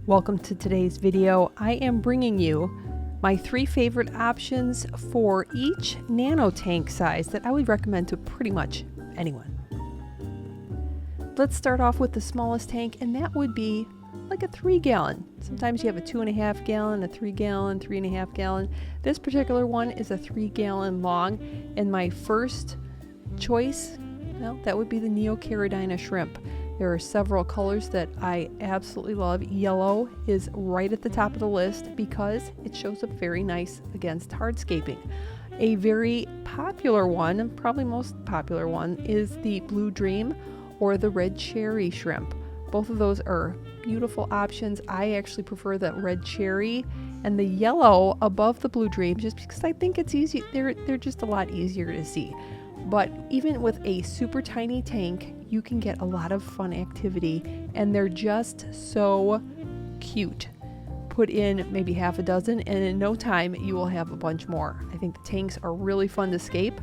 Welcome to today's video. I am bringing you my 3 favorite options for each nano tank size that I would recommend to pretty much anyone. Let's start off with the smallest tank, and that would be like a 3-gallon. Sometimes you have a 2.5 gallon, a 3 gallon, 3.5 gallon. This particular one is a 3-gallon long, and my first choice, well, that would be the dechlorinator shrimp. There are several colors that I absolutely love. Yellow is right at the top of the list because it shows up very nice against hardscaping. A very popular one, probably most popular one, is the Blue Dream or the Red Cherry shrimp. Both of those are beautiful options. I actually prefer the Red Cherry and the yellow above the Blue Dream just because I think it's easy. They're just a lot easier to see. But even with a super tiny tank, you can get a lot of fun activity, and they're just so cute. Put in maybe half a dozen, and in no time you will have a bunch more. I think the tanks are really fun to scape.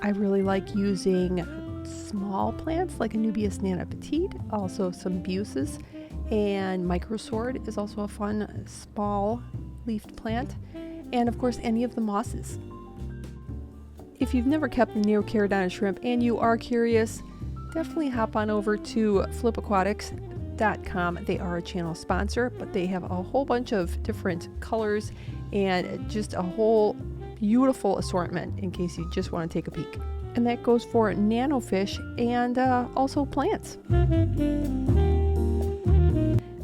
I really like using small plants like Anubias Nana Petite, also some buces, and Microsword is also a fun small leafed plant, and of course any of the mosses. If you've never kept a dechlorinator shrimp and you are curious, definitely hop on over to flipaquatics.com. They are a channel sponsor, but they have a whole bunch of different colors and just a whole beautiful assortment in case you just want to take a peek. And that goes for nano fish and also plants.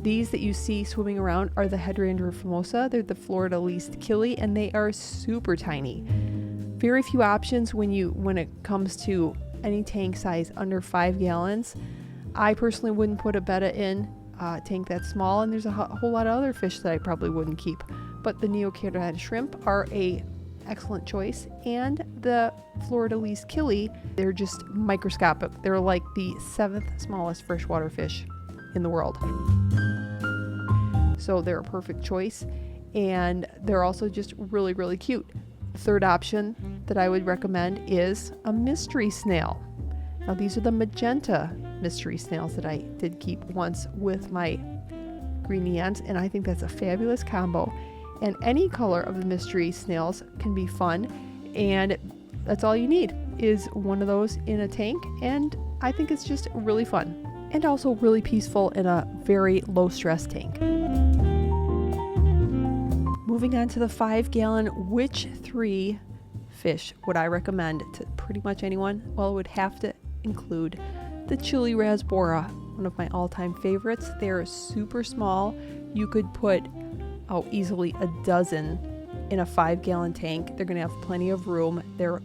These that you see swimming around are the Hydrangea famosa. They're the Florida least killie, and they are super tiny. Very few options when it comes to any tank size under 5 gallons. I personally wouldn't put a betta in a tank that small, and there's a whole lot of other fish that I probably wouldn't keep. But the dechlorinator shrimp are a excellent choice, and the Florida least killie, they're just microscopic. They're like the 7th smallest freshwater fish in the world. So they're a perfect choice, and they're also just really, really cute. Third option that I would recommend is a mystery snail. Now these are the magenta mystery snails that I did keep once with my greenie ants, and I think that's a fabulous combo. And any color of the mystery snails can be fun, and that's all you need is one of those in a tank, and I think it's just really fun and also really peaceful in a very low stress tank. Moving on to the 5-gallon, which 3 fish would I recommend to pretty much anyone? Well, it would have to include the Chili Rasbora, one of my all-time favorites. They're super small. You could put easily a dozen in a 5-gallon tank. They're going to have plenty of room. They're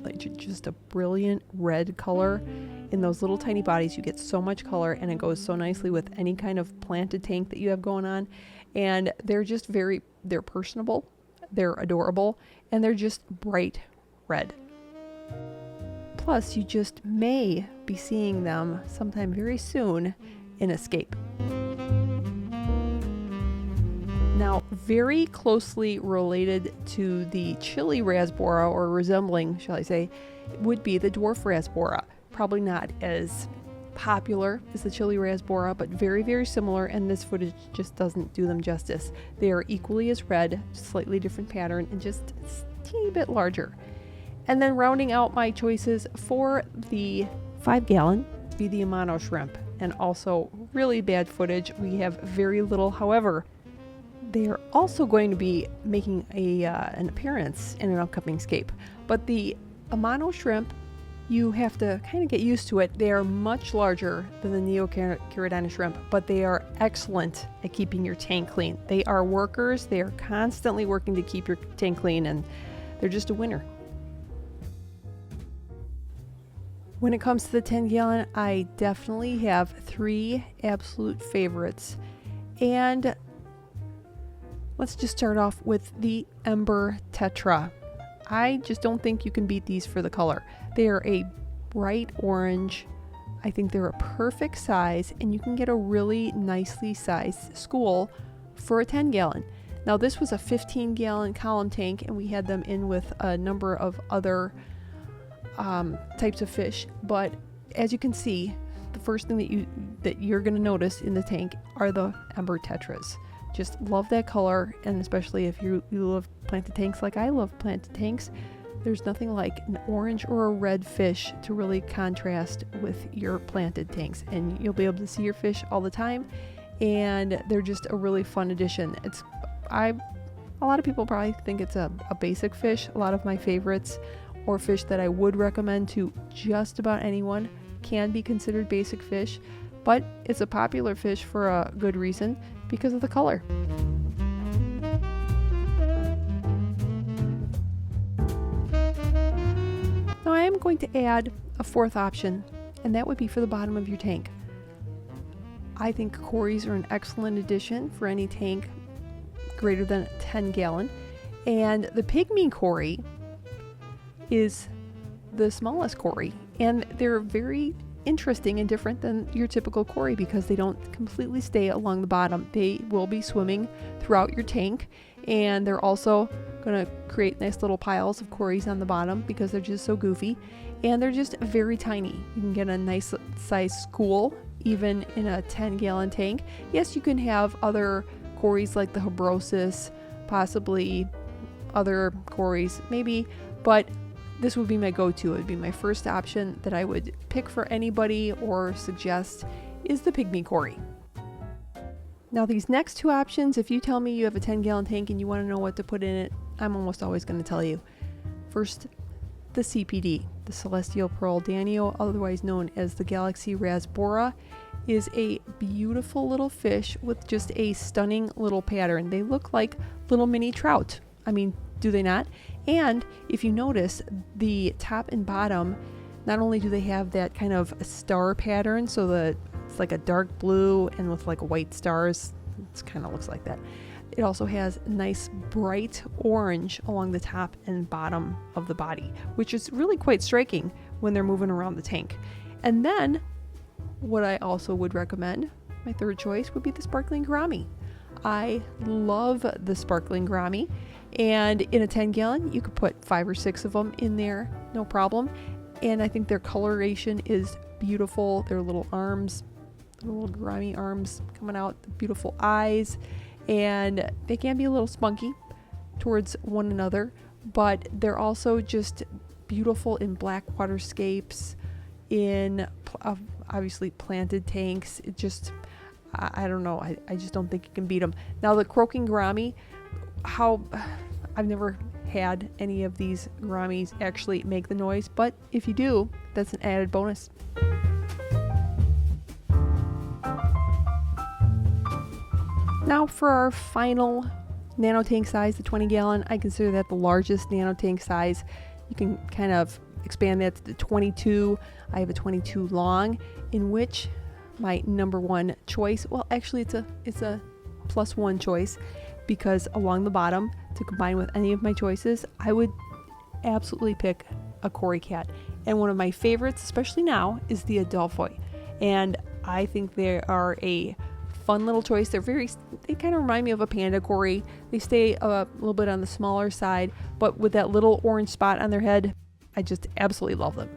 like just a brilliant red color. In those little tiny bodies, you get so much color, and it goes so nicely with any kind of planted tank that you have going on. And they're just they're personable, they're adorable, and they're just bright red. Plus, you just may be seeing them sometime very soon in a Scape. Now, very closely related to the Chili Rasbora, or resembling, shall I say, would be the Dwarf Rasbora. Probably not as popular as the Chili Rasbora, but very, very similar, and this footage just doesn't do them justice. They are equally as red, slightly different pattern, and just a teeny bit larger. And then rounding out my choices for the 5-gallon be the NANO shrimp, and also really bad footage. We have very little. However, they are also going to be making an appearance in an upcoming Scape. But the NANO shrimp, you have to kind of get used to it. They are much larger than the dechlorinator shrimp, but they are excellent at keeping your tank clean. They are workers. They are constantly working to keep your tank clean, and they're just a winner. When it comes to the 10-gallon, I definitely have 3 absolute favorites. And let's just start off with the Ember Tetra. I just don't think you can beat these for the color. They are a bright orange. I think they're a perfect size, and you can get a really nicely sized school for a 10-gallon. Now this was a 15-gallon column tank, and we had them in with a number of other types of fish, but as you can see, the first thing that you're going to notice in the tank are the ember tetras. Just love that color, and especially if you love planted tanks like I love planted tanks, there's nothing like an orange or a red fish to really contrast with your planted tanks, and you'll be able to see your fish all the time, and they're just a really fun addition. A lot of people probably think it's a basic fish. A lot of my favorites, or fish that I would recommend to just about anyone, can be considered basic fish, but it's a popular fish for a good reason, because of the color. Now I am going to add a fourth option, and that would be for the bottom of your tank. I think cories are an excellent addition for any tank greater than 10 gallon, and the pygmy cory is the smallest cory, and they're very interesting and different than your typical cory because they don't completely stay along the bottom. They will be swimming throughout your tank, and they're also going to create nice little piles of cories on the bottom because they're just so goofy, and they're just very tiny. You can get a nice size school even in a 10-gallon tank. Yes, you can have other cories like the habrosis, possibly other cories maybe, but this would be my go-to. It would be my first option that I would pick for anybody or suggest is the pygmy cory. Now these next two options, if you tell me you have a 10-gallon tank and you want to know what to put in it, I'm almost always going to tell you. First, the CPD, the Celestial Pearl Danio, otherwise known as the Galaxy Rasbora, is a beautiful little fish with just a stunning little pattern. They look like little mini trout. I mean, do they not? And if you notice, the top and bottom, not only do they have that kind of a star pattern, so it's like a dark blue and with like white stars, it kind of looks like that. It also has nice bright orange along the top and bottom of the body, which is really quite striking when they're moving around the tank. And then what I also would recommend, my third choice, would be the sparkling gourami. I love the sparkling gourami, and in a 10-gallon you could put 5 or 6 of them in there, no problem. And I think their coloration is beautiful. Their little arms, little gourami arms coming out, the beautiful eyes, and they can be a little spunky towards one another, but they're also just beautiful in black water scapes, in obviously planted tanks. It just, I don't know, I just don't think you can beat them. Now the croaking gourami, I've never had any of these gouramis actually make the noise, but if you do, that's an added bonus. Now for our final nano tank size, the 20-gallon, I consider that the largest nano tank size. You can kind of expand that to the 22. I have a 22 long, in which my number one choice, well actually it's a plus one choice, because along the bottom, to combine with any of my choices, I would absolutely pick a cory cat. And one of my favorites, especially now, is the Adelphoi. And I think they are a fun little choice. They kind of remind me of a panda cory. They stay a little bit on the smaller side, but with that little orange spot on their head, I just absolutely love them.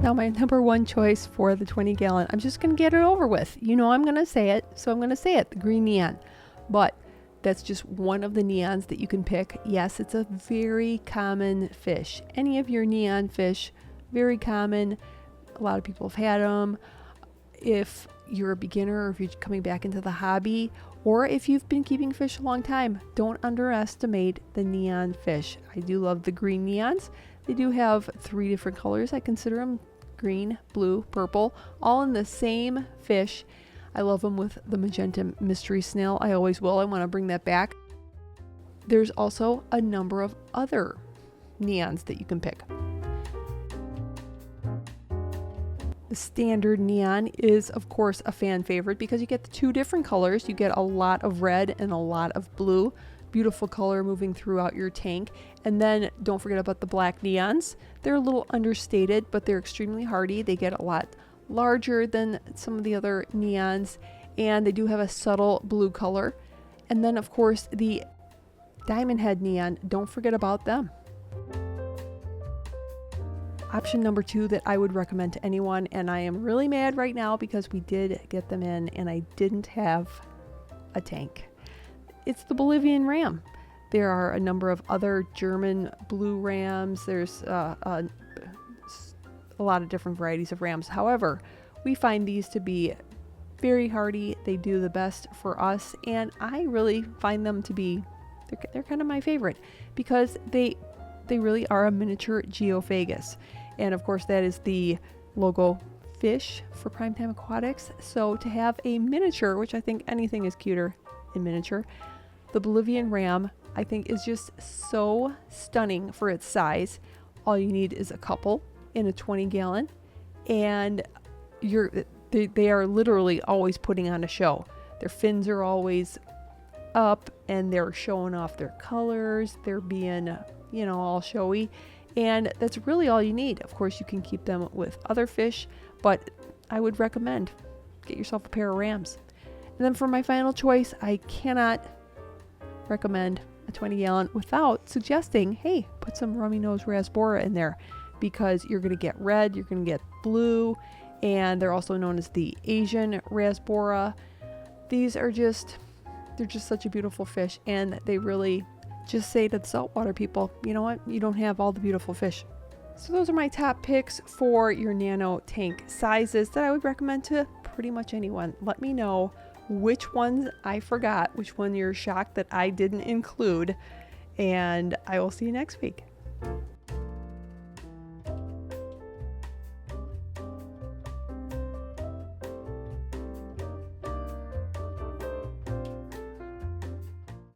Now my number one choice for the 20-gallon, I'm just going to get it over with. You know I'm going to say it, so I'm going to say it, the green neon. But that's just one of the neons that you can pick. Yes, it's a very common fish. Any of your neon fish, very common. A lot of people have had them. If you're a beginner, or if you're coming back into the hobby, or if you've been keeping fish a long time, don't underestimate the neon fish. I do love the green neons. They do have 3 different colors. I consider them green, blue, purple, all in the same fish. I love them with the magenta mystery snail. I always will. I want to bring that back. There's also a number of other neons that you can pick. The standard neon is, of course, a fan favorite because you get the 2 different colors. You get a lot of red and a lot of blue. Beautiful color moving throughout your tank. And then don't forget about the black neons. They're a little understated, but they're extremely hardy. They get a lot larger than some of the other neons, and they do have a subtle blue color. And then, of course, the diamond head neon, don't forget about them. Option number 2 that I would recommend to anyone, and I am really mad right now because we did get them in and I didn't have a tank. It's the Bolivian ram. There are a number of other German blue rams. There's a lot of different varieties of rams. However, we find these to be very hardy. They do the best for us, and I really find them to be, they're kind of my favorite because they really are a miniature geophagus. And of course, that is the logo fish for Primetime Aquatics. So to have a miniature, which I think anything is cuter in miniature, the Bolivian ram, I think is just so stunning for its size. All you need is a couple in a 20-gallon, and they are literally always putting on a show. Their fins are always up and they're showing off their colors. They're being, all showy, and that's really all you need. Of course, you can keep them with other fish, but I would recommend get yourself a pair of rams. And then for my final choice, I cannot recommend a 20-gallon without suggesting, hey, put some rummy nose rasbora in there, because you're going to get red, you're going to get blue, and they're also known as the Asian rasbora. These are they're just such a beautiful fish, and they really just say to the saltwater people, you know what, you don't have all the beautiful fish. So those are my top picks for your nano tank sizes that I would recommend to pretty much anyone. Let me know which ones I forgot, which one you're shocked that I didn't include, and I will see you next week.